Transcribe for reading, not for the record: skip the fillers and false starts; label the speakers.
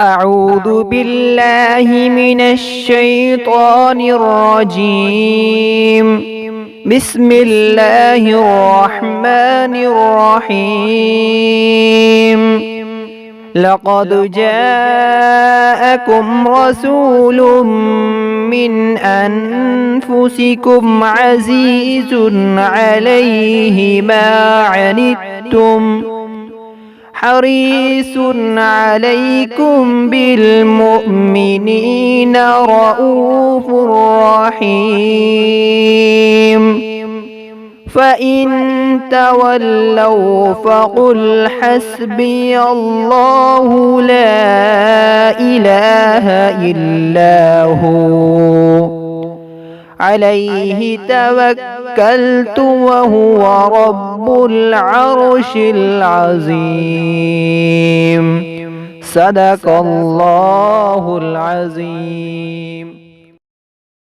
Speaker 1: أعوذ بالله من الشيطان الرجيم. بسم الله الرحمن الرحيم. لقد جاءكم رسول من أنفسكم عزيز عليه ما عنتم حريص عليكم بالمؤمنين رؤوف رحيم. فإن تولوا فقل حسبي الله لا إله إلا هو عليه توكلت وهو رب العرش العظيم. صدق الله العظيم.